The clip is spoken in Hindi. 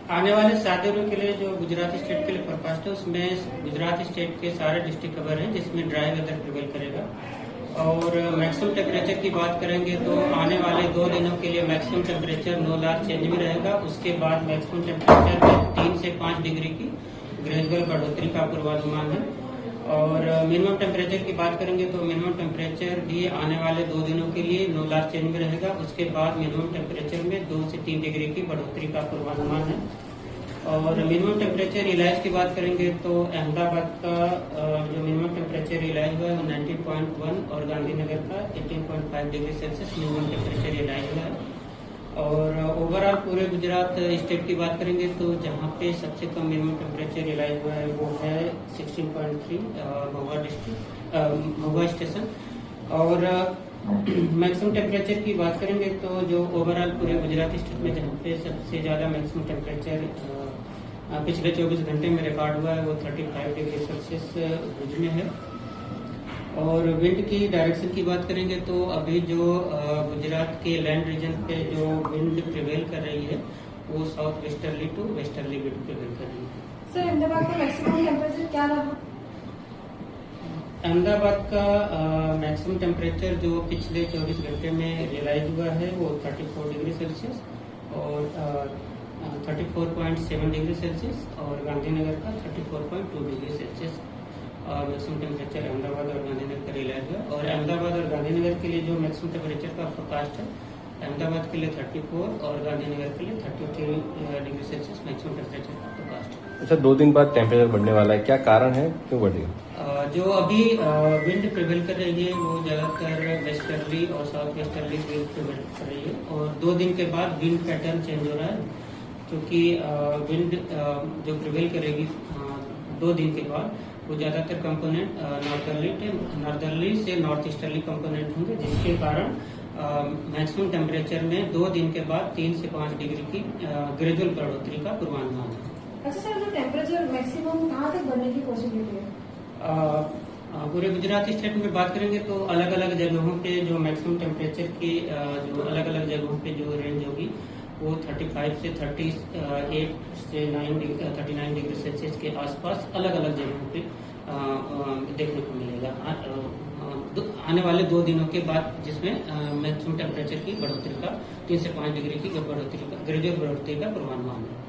आने वाले 7 दिनों के लिए जो गुजरात स्टेट के लिए फोरकास्ट है उसमें गुजरात स्टेट के सारे डिस्ट्रिक्ट कवर हैं जिसमें ड्राई वेदर प्रिवेल करेगा। और मैक्सिमम टेम्परेचर की बात करेंगे तो आने वाले 2 दिनों के लिए maximum temperature no large change में रहेगा। उसके बाद मैक्सिमम टेम्परेचर में 3 से 5 डिग्री की ग्रेजुअल बढ़ोतरी का पूर्वानुमान है। और मिनिमम टेम्परेचर की बात करेंगे तो मिनिमम टेम्परेचर भी आने वाले 2 दिनों के लिए नो लार्ज चेंज में रहेगा। उसके बाद मिनिमम टेम्परेचर में 2 से 3 डिग्री की बढ़ोतरी का पूर्वानुमान है। और मिनिमम टेम्परेचर रिलाइज की बात करेंगे तो अहमदाबाद का जो मिनिमम टेम्परेचर रिलाइज हुआ है वो 19.1 और गांधीनगर का 18.5 degree Celsius minimum temperature realise हुआ है। और ओवरऑल पूरे गुजरात स्टेट की बात करेंगे तो जहाँ पे सबसे कम मिनिमम टेम्परेचर रिलाइज हुआ है वो है 16.3 महुआ डिस्ट्रिक्ट महुआ स्टेशन। और मैक्सिमम टेम्परेचर की बात करेंगे तो जो ओवरऑल पूरे गुजरात स्टेट में जहाँ पे सबसे ज्यादा मैक्सिमम टेम्परेचर पिछले 24 घंटे में रिकॉर्ड हुआ है वो 35 डिग्री सेल्सियस भुज में है। और विंड की डायरेक्शन की बात करेंगे तो अभी जो गुजरात के लैंड रीजन पे जो विंड प्रिवेल कर रही है वो south westerly to westerly wind prevail कर रही है। सर अहमदाबाद का मैक्सिमम टेम्परेचर क्या रहा? अहमदाबाद का मैक्सिमम टेम्परेचर जो पिछले 24 घंटे में रियलाइज हुआ है वो 34 डिग्री सेल्सियस और 34.7 डिग्री सेल्सियस और गांधीनगर का 34.2 degree Celsius maximum temperature Ahmedabad और गांधीनगर का रियलाइज हुआ। और अहमदाबाद और गांधीनगर के लिए जो मैक्सिमम टेम्परेचर का फोरकास्ट है अहमदाबाद के लिए 34 और गांधीनगर के लिए 33 डिग्री सेल्सियस मैक्सिमम टेम्परेचर का फोरकास्ट है। अच्छा, 2 दिन बाद टेम्परेचर बढ़ने वाला है, क्या कारण है, क्यों बढ़ेगा? जो अभी विंड प्रिवेल कर रही है वो ज्यादातर वेस्टर्ली और साउथ वेस्टर्ली विंड प्रिवेल कर रही है। और 2 दिन के बाद विंड पैटर्न चेंज हो रहा है क्योंकि विंड जो प्रिवेल करेगी 2 दिन के बाद वो ज्यादातर कंपोनेंट नॉर्दर्ली से नॉर्थ ईस्टर्ली कंपोनेंट होंगे जिसके कारण मैक्सिमम टेम्परेचर में 2 दिन के बाद 3 से 5 डिग्री की ग्रेजुअल बढ़ोतरी का पूर्वानुमान है। अच्छा सर, जो टेम्परेचर मैक्सिमम कहाँ तक बढ़ने की पॉसिबिलिटी है? पूरे गुजरात स्टेट में बात करेंगे तो अलग अलग जगहों पे जो मैक्सिमम टेम्परेचर की जो अलग अलग जगहों पे जो रेंज होगी वो 35 से 38 से 39 डिग्री सेल्सियस के आसपास अलग अलग जगहों पे देखने को मिलेगा आने वाले 2 दिनों के बाद, जिसमें मैक्सिमम टेम्परेचर की बढ़ोतरी का 3 से 5 डिग्री की बढ़ोतरी का ग्रेजुअल बढ़ोतरी का पूर्वानुमान है।